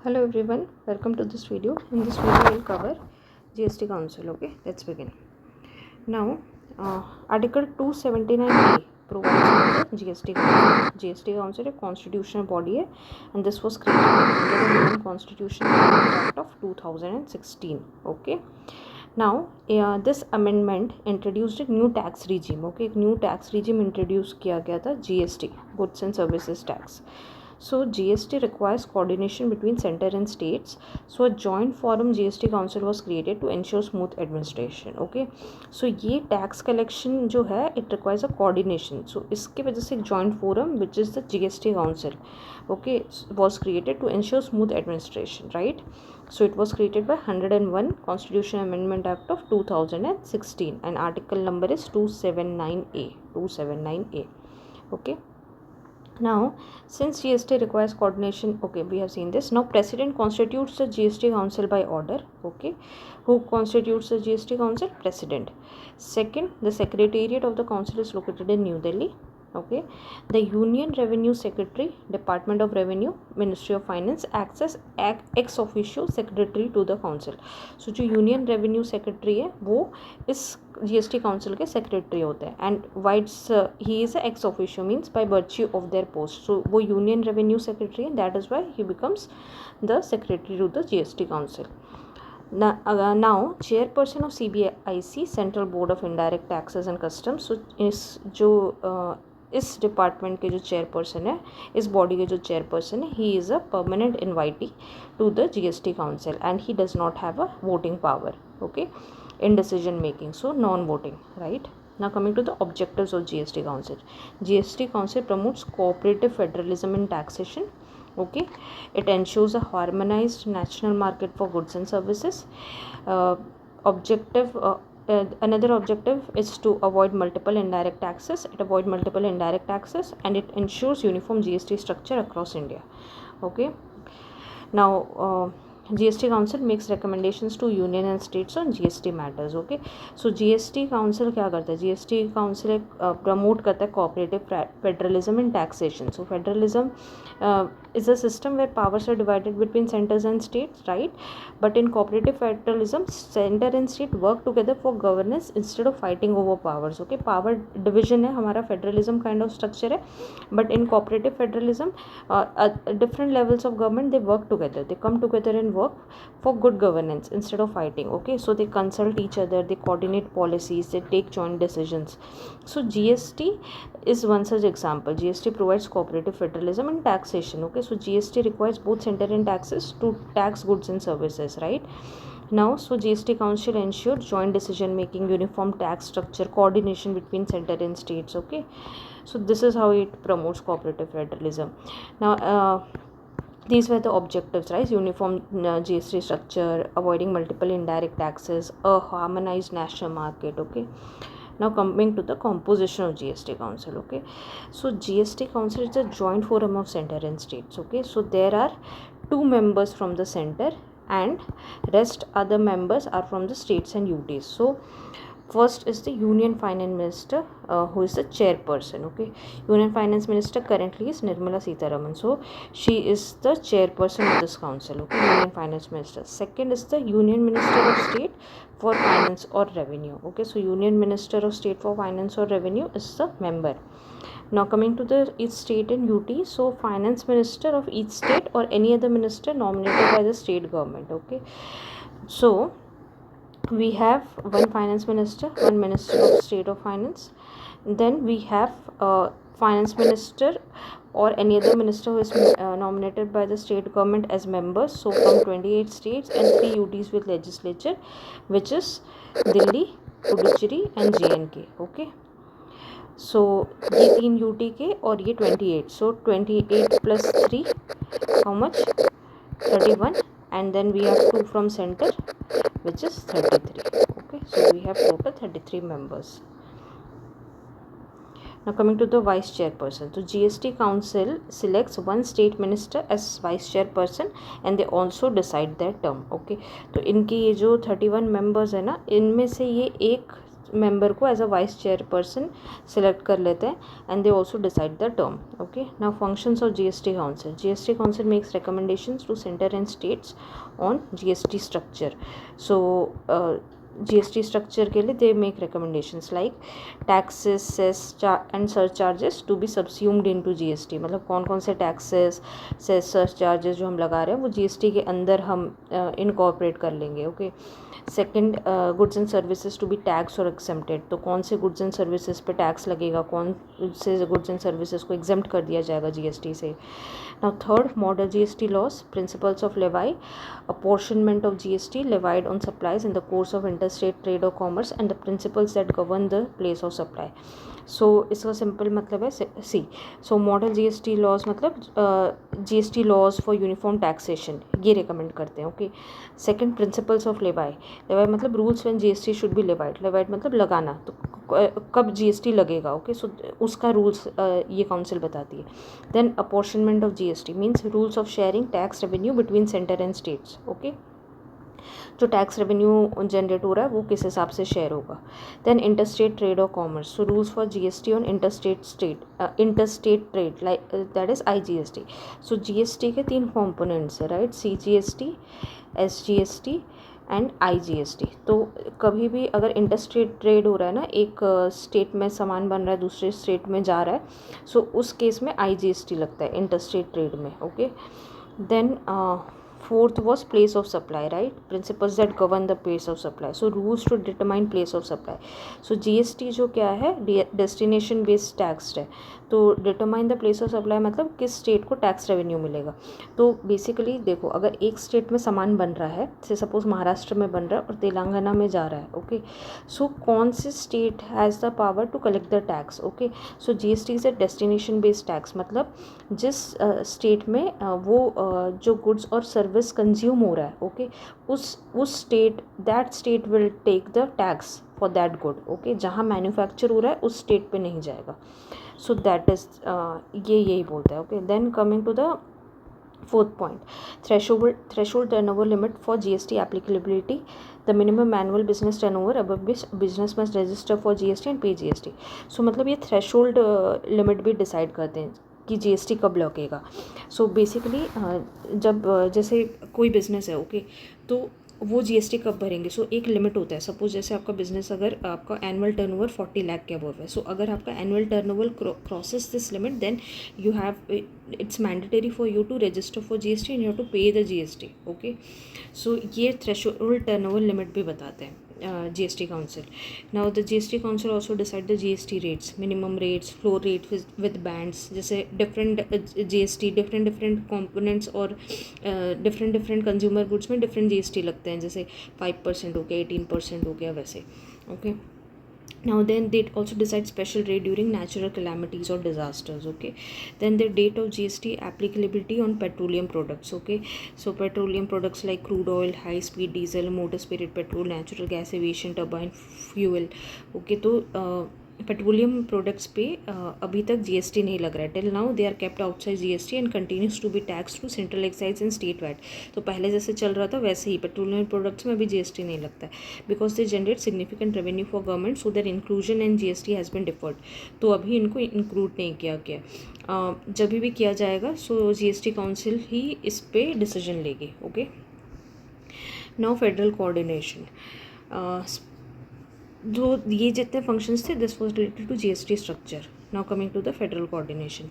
Hello everyone, welcome to this video. In this video we'll cover GST Council. Okay, let's begin. Now, Article 279A provides for the GST Council. GST Council a constitutional body है, and this was created under the Indian Constitution Act of 2016. Okay. Now, this amendment introduced a new tax regime. Okay, एक new tax regime introduce किया गया था GST, Goods and Services Tax. So GST requires coordination between center and states. So a joint forum GST council was created to ensure smooth administration. Okay, so ये tax collection जो है it requires a coordination. So इसके वजह से एक joint forum which is the GST council, okay, was created to ensure smooth administration, right? So it was created by 101 Constitution Amendment Act of 2016 and article number is 279A. Okay. Now, since GST requires coordination, okay, we have seen this. Now, President constitutes the GST Council by order. Okay, who constitutes the GST Council? President. Second, the Secretariat of the Council is located in New Delhi. Okay, the Union Revenue Secretary, Department of Revenue, Ministry of Finance acts as ex officio secretary to the council. So जो Union Revenue Secretary है वो इस GST Council के secretary होते हैं and whites he is a ex officio means by virtue of their post. So वो Union Revenue Secretary है, that is why he becomes the secretary to the GST Council. Now chairperson of CBIC Central Board of Indirect Taxes and Customs. So इस department के जो chairperson है, इस body के जो chairperson है, he is a permanent invitee to the GST council and he does not have a voting power, okay, in decision making, so non-voting, right? Now coming to the objectives of GST Council. GST Council promotes cooperative federalism in taxation. Okay, it ensures a harmonized national market for goods and services. Another objective is to avoid multiple indirect taxes. It avoids multiple indirect taxes and it ensures uniform GST structure across India. Okay, now GST Council makes recommendations to union and states on GST matters. Okay, so GST Council क्या करता है? GST Council promote करता है cooperative federalism in taxation. So federalism is a system where powers are divided between centers and states, right? But in cooperative federalism, center and state work together for governance instead of fighting over powers. Okay, power division है हमारा federalism kind of structure है, but in cooperative federalism, different levels of government they work together, they come together and work for good governance instead of fighting. Okay, so they consult each other, they coordinate policies, they take joint decisions. So GST is one such example. GST provides cooperative federalism in taxation. Okay, so GST requires both center and taxes to tax goods and services, right? Now, so GST Council ensures joint decision making, uniform tax structure, coordination between center and states. Okay, so this is how it promotes cooperative federalism. Now, these were the objectives, right? Uniform GST structure, avoiding multiple indirect taxes, a harmonized national market. Okay, now coming to the composition of GST Council. Okay, so GST Council is a joint forum of center and states. Okay, so there are 2 members from the center and rest other members are from the states and UTs. So first is the Union Finance Minister, who is the chairperson. Okay, Union Finance Minister currently is Nirmala Sitharaman. So she is the chairperson of this council. Okay, Union Finance Minister. Second is the Union Minister of State for Finance or Revenue. Okay, so Union Minister of State for Finance or Revenue is the member. Now coming to each state and UT, so finance minister of each state or any other minister nominated by the state government. Okay, so we have one finance minister, one minister of state of finance, then we have finance minister or any other minister who is nominated by the state government as members. So from 28 states and 3 UTs with legislature, which is Delhi, Puducherry and JNK. Okay, so ये 3 UT के और ये 28. So 28 plus 3, how much? 31, and then we have 2 from center, which is 33. Okay, so we have total 33 members. Now coming to the vice chairperson. So GST Council selects one state minister as vice chairperson and they also decide their term. Okay, तो इनकी ये जो 31 members है ना, इनमें से ये एक मेंबर को as a vice chairperson select कर लेते हैं and they also decide the term. Okay, now functions of GST council. GST council makes recommendations to center and states on GST structure. So GST structure के लिए they make recommendations like taxes, cess and surcharges to be subsumed into GST. मतलब कौन कौन से taxes, cess, surcharges जो हम लगा रहे हैं वो GST के अंदर हम incorporate कर लेंगे. Okay. Second, goods and services to be tax और एक्सेम्प्टेड. तो कौन से गुड्स एंड सर्विसेज पे टैक्स लगेगा, कौन से गुड्स एंड सर्विसेज को एग्जेम्प्ट कर दिया जाएगा जीएसटी से. Now third, model GST laws, principles of levy, apportionment of GST levied on supplies in the course of interstate trade और commerce and the principles that govern the place of supply. So इसका simple मतलब है C. So model GST laws मतलब GST laws for uniform taxation, ये recommend करते हैं. Okay. Second, principles of levy. Levy मतलब rules when GST should be levied. Levied मतलब लगाना, तो कब जीएसटी लगेगा. ओके. सो उसका रूल्स ये काउंसिल बताती है. Then apportionment of GST means rules of sharing tax revenue between centre and states. Okay. जो टैक्स रेवेन्यू जनरेट हो रहा है वो किस हिसाब से शेयर होगा. देन इंटरस्टेट ट्रेड और कॉमर्स. So rules for GST on interstate trade like that is IGST. So GST के 3 कॉम्पोनेंट्स है, right. CGST, SGST and IGST. तो कभी भी अगर इंटरस्टेट ट्रेड हो रहा है ना, एक स्टेट में सामान बन रहा है दूसरे स्टेट में जा रहा है, सो उस केस में IGST लगता है इंटरस्टेट ट्रेड में. Okay. Then fourth was place of supply, right. Principles that govern the place of supply. So rules to determine place of supply. So GST जो क्या है, destination based tax है. तो determine the place of supply मतलब किस state को tax revenue मिलेगा. तो बेसिकली देखो, अगर एक स्टेट में सामान बन रहा है, से सपोज महाराष्ट्र में बन रहा है और तेलंगाना में जा रहा है. ओके. सो कौन से state has the power to collect the tax. Okay. So GST is a destination based tax. मतलब जिस स्टेट में वो जो गुड्स और सर्विस कंज्यूम हो रहा है, ओके, उस state, that state will take the tax for that good. Okay. जहाँ मैन्युफैक्चर हो रहा है उस स्टेट पे नहीं जाएगा. सो दैट इज यही बोलता है. Okay. Then coming to the fourth point, threshold turnover limit for GST applicability. The minimum annual business turnover above which business must register for GST and pay GST. So मतलब ये threshold limit भी decide करते हैं कि GST कब लगेगा. So basically जब जैसे कोई बिज़नेस है, ओके, तो वो जीएसटी कब भरेंगे. सो एक लिमिट होता है. सपोज जैसे आपका बिजनेस, अगर आपका एनुअल टर्नओवर 40 लाख के अबव है, सो अगर आपका annual turnover crosses this limit, then you have, it's mandatory for you to register for GST and you have to pay the GST. Okay. So ये threshold turnover limit भी बताते हैं GST Council. Now the GST Council also decide the GST rates, minimum rates, floor rate with bands. जैसे different GST, different components और different consumer goods में different GST लगते हैं. जैसे 5% हो गया, 18% हो गया, वैसे. Okay. Now then they also decide special rate during natural calamities or disasters. Okay. Then the date of GST applicability on petroleum products. Okay. So petroleum products like crude oil, high speed diesel, motor spirit petrol, natural gas, aviation turbine fuel. Okay. तो petroleum products पे अभी तक GST नहीं लग रहा है. Till now they are kept outside GST and continues to be tax to central excise and state VAT. तो पहले जैसे चल रहा था वैसे ही पेट्रोलियम प्रोडक्ट्स में अभी जीएसटी नहीं लगता है, because they generate significant revenue for government, so their inclusion and GST has been deferred. तो अभी इनको इंक्लूड नहीं किया गया. जब भी किया जाएगा सो जीएसटी काउंसिल ही इस पर डिसीजन लेगी. ओके. Now federal coordination. जो ये जितने फंक्शंस थे, this was related to GST structure. Now coming to the federal coordination.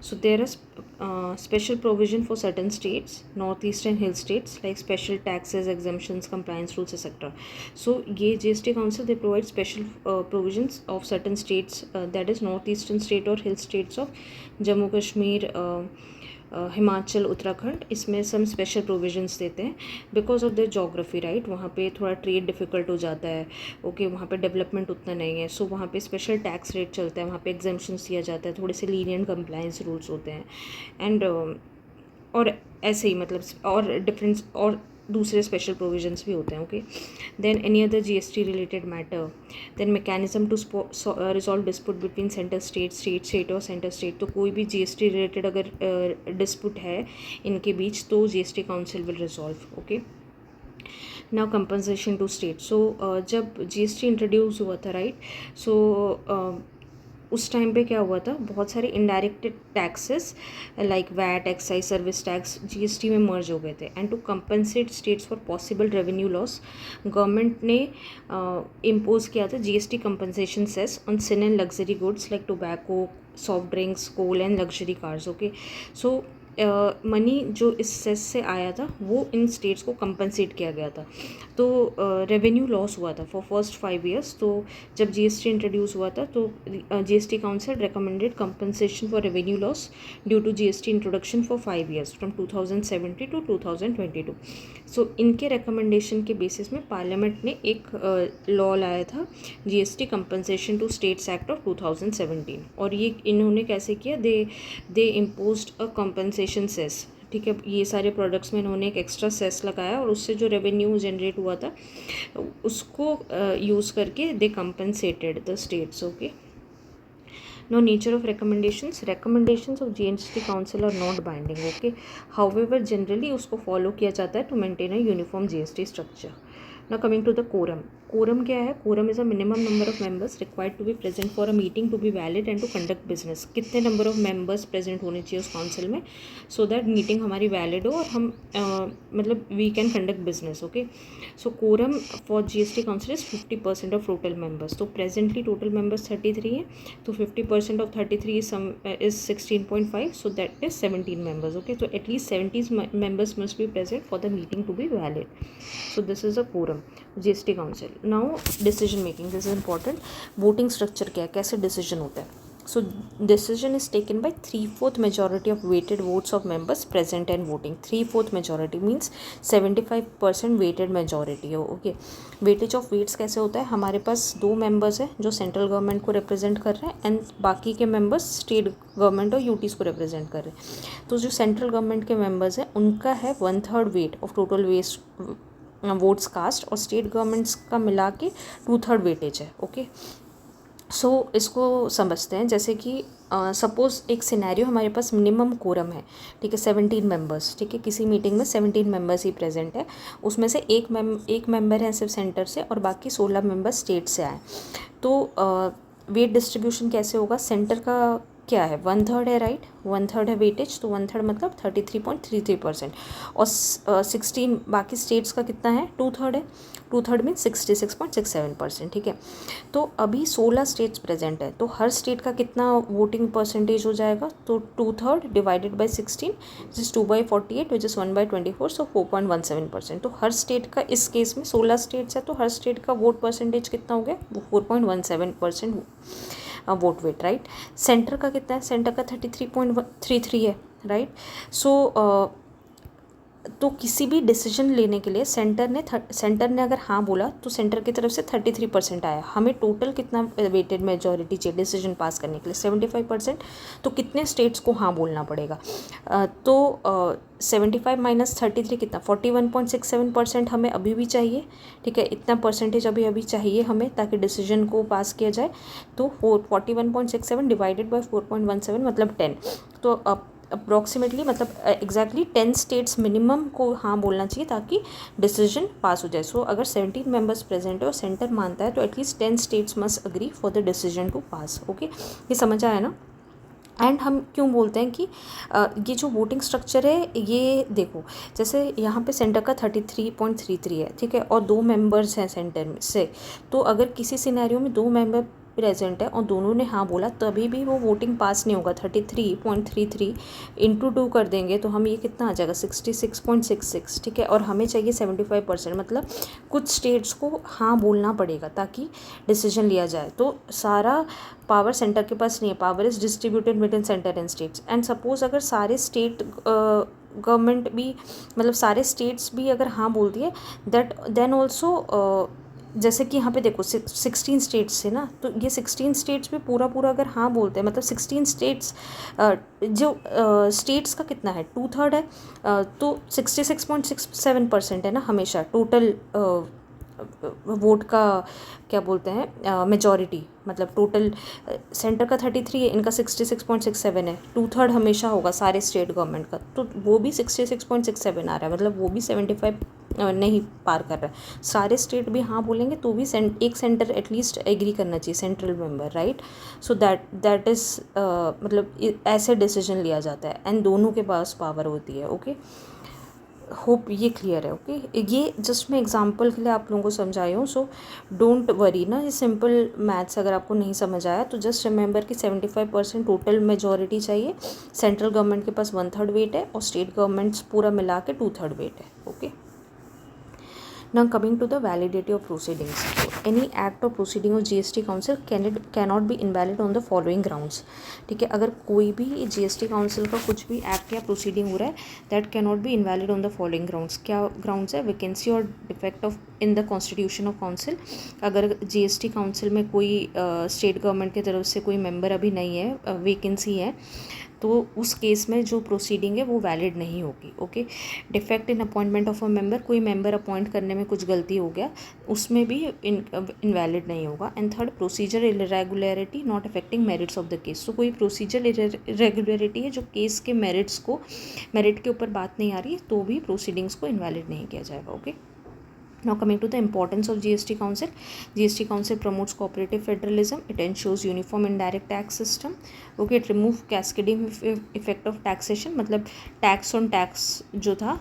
So there is special provision for certain states, north eastern hill states, like special taxes, exemptions, compliance rules etcetera. So ये GST council they provide special provisions of certain states, that is north eastern state और hill states of Jammu Kashmir, Himachal, Uttarakhand. इसमें some special provisions देते हैं because of the geography, right. वहाँ पे थोड़ा trade difficult हो जाता है. ओके. वहाँ पे डेवलपमेंट उतना नहीं है, सो वहाँ पे स्पेशल टैक्स रेट चलता है, वहाँ पे एग्जम्पशंस दिया जाता है, थोड़े से लीनियंट कंप्लायंस रूल्स होते हैं. एंड और ऐसे ही मतलब और डिफरेंस और दूसरे स्पेशल प्रोविजंस भी होते हैं. Okay. Then any other GST related matter. Then mechanism to resolve dispute between centre state और सेंटर स्टेट. तो कोई भी जीएसटी रिलेटेड अगर डिस्प्यूट है इनके बीच तो GST council will resolve. Okay. Now compensation to state. So जब जीएसटी इंट्रोड्यूस हुआ था, राइट, सो उस टाइम पे क्या हुआ था, बहुत सारे indirect taxes like VAT, excise, service tax GST में मर्ज हो गए थे. And to compensate states for possible revenue loss, government ने इम्पोज किया था GST compensation cess on sin and luxury goods like tobacco, soft drinks, coal and luxury cars. Okay, so money जो इस cess से आया था वो इन स्टेट्स को कंपनसेट किया गया था. तो रेवेन्यू लॉस हुआ था फॉर फर्स्ट 5 years. तो जब जीएसटी इंट्रोड्यूस हुआ था तो GST council recommended compensation for revenue loss due to GST introduction for 5 years from 2017 to 2022. So इनके रिकमेंडेशन के बेसिस में पार्लियामेंट ने एक लॉ लाया था, GST compensation to states act of 2017. और ये इन्होंने कैसे किया, they imposed a compensation cess. ठीक है, ये सारे प्रोडक्ट्स में इन्होंने एक एक्स्ट्रा सेस लगाया और उससे जो रेवेन्यू जनरेट हुआ था उसको यूज़ करके they compensated the states. Okay, no nature of recommendations of GST council are not binding. Okay, however generally उसको फॉलो किया जाता है to maintain a uniform GST structure. Now coming to the quorum. Quorum क्या है? Quorum is a minimum number of members required to be present for a meeting to be valid and to conduct business. कितने number of members present होने चाहिए उस council में so that meeting हमारी valid हो और हम मतलब we can conduct business. Okay. So quorum for GST council is 50% of total members. तो presently total members 33 हैं, तो 50% of 33 is 16.5, so that is 17 members. Okay. So at least 70 members must be present for the meeting to be valid. So this is a quorum. GST council. Now decision making, this is important. Voting structure क्या है, कैसे decision होता है. So decision is taken by 3/4 majority of weighted votes of members present and voting. 3/4 majority means 75% weighted majority हो. Okay, weightage of weights कैसे होता है, हमारे पास 2 मेंबर्स हैं जो सेंट्रल गवर्नमेंट को रिप्रेजेंट कर रहे हैं एंड बाकी के मेंबर्स स्टेट गवर्नमेंट और यूटीज़ को रिप्रेजेंट कर रहे हैं. तो जो सेंट्रल गवर्नमेंट के मेंबर्स हैं उनका है 1/3 weight of total votes cast और स्टेट गवर्नमेंट्स का मिला के 2/3 वेटेज है. ओके, सो इसको समझते हैं. जैसे कि सपोज़ एक सिनेरियो, हमारे पास मिनिमम कोरम है, ठीक है, 17 मेंबर्स. ठीक है, किसी मीटिंग में 17 मेंबर्स ही प्रेजेंट है, उसमें से एक मेंबर है सिर्फ सेंटर से और बाकी 16 मेंबर स्टेट से आए. तो वेट डिस्ट्रीब्यूशन कैसे होगा, सेंटर का क्या है 1/3 है, राइट, 1/3 है वेटेज, तो 1/3 मतलब 33.33%. और 16 बाकी स्टेट्स का कितना है, 2/3 है, 2/3 मीन 66.67%. ठीक है, तो अभी 16 स्टेट्स प्रेजेंट है, तो हर स्टेट का कितना वोटिंग परसेंटेज हो जाएगा, तो 2/3 divided by 16 is 2/48 which is 1/24, सो 4.17%. तो हर स्टेट का, इस केस में 16 स्टेट्स है तो हर स्टेट का वोट परसेंटेज कितना हो गया, वो 4.17% वोट वेट, राइट. सेंटर का कितना है, सेंटर का 33.33 है, राइट. सो तो किसी भी डिसीजन लेने के लिए सेंटर ने अगर हाँ बोला तो सेंटर की तरफ से 33% आया. हमें टोटल कितना वेटेड मेजॉरिटी चाहिए डिसीजन पास करने के लिए, 75%. तो कितने स्टेट्स को हाँ बोलना पड़ेगा, तो 75 माइनस 33 कितना, 41.67% हमें अभी भी चाहिए. ठीक है, इतना परसेंटेज अभी चाहिए हमें ताकि डिसीजन को पास किया जाए. तो 41.67 डिवाइडेड बाई 4.17 मतलब 10. तो अप्रॉक्सीमेटली मतलब एग्जैक्टली 10 स्टेट्स मिनिमम को हाँ बोलना चाहिए ताकि डिसीजन पास हो जाए. सो अगर 17 मेंबर्स प्रेजेंट है और सेंटर मानता है तो at least 10 states must agree for the decision to pass. Okay, ये समझ आया ना. एंड हम क्यों बोलते हैं कि ये जो वोटिंग स्ट्रक्चर है, ये देखो जैसे यहाँ पे सेंटर का 33.33 है, ठीक है, और 2 मेंबर्स हैं सेंटर से. तो अगर किसी सिनेरियो में 2 मेंबर प्रेजेंट है और दोनों ने हाँ बोला तभी भी वो वोटिंग पास नहीं होगा. 33.33 इंटू 2 कर देंगे तो हम ये कितना आ जाएगा, 66.66. ठीक है, और हमें चाहिए 75%, मतलब कुछ स्टेट्स को हाँ बोलना पड़ेगा ताकि डिसीजन लिया जाए. तो सारा पावर सेंटर के पास नहीं है, power is distributed between centre and states. And suppose अगर सारे स्टेट गवर्नमेंट भी, मतलब सारे स्टेट्स भी अगर हाँ बोल दिए देन ऑल्सो, जैसे कि यहाँ पे देखो 16 स्टेट्स है ना, तो ये 16 स्टेट्स भी पूरा अगर हाँ बोलते हैं, मतलब 16 स्टेट्स जो स्टेट्स का कितना है 2/3 है, तो 66.67% है ना हमेशा टोटल वोट का क्या बोलते हैं मेजॉरिटी. मतलब टोटल सेंटर का 33 है, इनका 66.67 है, 2/3 हमेशा होगा सारे स्टेट गवर्नमेंट का, तो वो भी 66.67 आ रहा है, मतलब वो भी 75 नहीं पार कर रहा है, सारे स्टेट भी हाँ बोलेंगे तो भी एक सेंटर एटलीस्ट एग्री करना चाहिए, central member, right. So that is मतलब ऐसे डिसीजन लिया जाता है एंड दोनों के पास पावर होती है। ओके, होप ये क्लियर है। ओके, ये जस्ट मैं एग्जांपल के लिए आप लोगों को समझाई हूँ, सो डोंट वरी ना, ये सिंपल मैथ्स अगर आपको नहीं समझ आया तो जस्ट रिमेंबर कि 75% टोटल मेजॉरिटी चाहिए, सेंट्रल गवर्नमेंट के पास 1/3 वेट है और स्टेट गवर्नमेंट्स पूरा मिला के 2/3 वेट है। Okay, now coming to the validity of proceedings, so any act or proceeding of GST council cannot be invalid on the following grounds। ठीक है, अगर कोई भी GST काउंसिल का कुछ भी एक्ट या प्रोसीडिंग हो रहा है that cannot be invalid on the following grounds. क्या ग्राउंड्स है? वैकेंसी और defect of in the constitution of council. अगर GST काउंसिल में कोई स्टेट गवर्नमेंट की तरफ से कोई मेंबर अभी नहीं है, वैकेंसी है, तो उस केस में जो प्रोसीडिंग है वो वैलिड नहीं होगी। Okay, defect in appointment of a member, कोई मेंबर अपॉइंट करने में कुछ गलती हो गया, उसमें भी इनवैलिड नहीं होगा। And third, procedure irregularity not affecting merits of the case. तो कोई प्रोसीजर इरेगुलरिटी है जो केस के मेरिट के ऊपर बात नहीं आ रही तो भी प्रोसीडिंग्स को इनवैलिड नहीं किया जाएगा। Okay, now coming to the importance of GST council, GST council promotes cooperative federalism, it ensures uniform indirect tax system। okay, it remove cascading effect of taxation, मतलब tax on tax जो था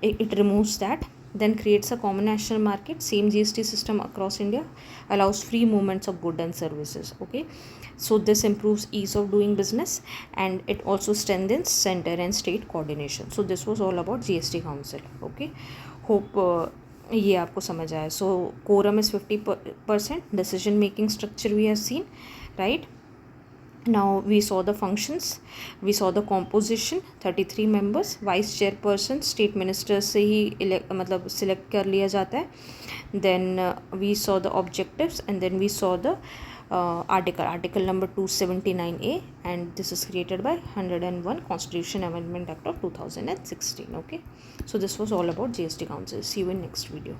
it removes that, then creates a common national market, same GST system across India, allows free movements of goods and services। okay, so this improves ease of doing business and it also strengthens center and state coordination। so this was all about GST council। okay, hope ये आपको समझ आया। So quorum is 50%, decision making structure we have seen, right. Now we saw the functions, we saw the composition, 33 members, vice chairperson state minister से ही मतलब select कर लिया जाता है। Then we saw the objectives and then we saw the article number 279A, and this is created by 101 Constitution Amendment Act of 2016। okay, so this was all about GST council। see you in next video।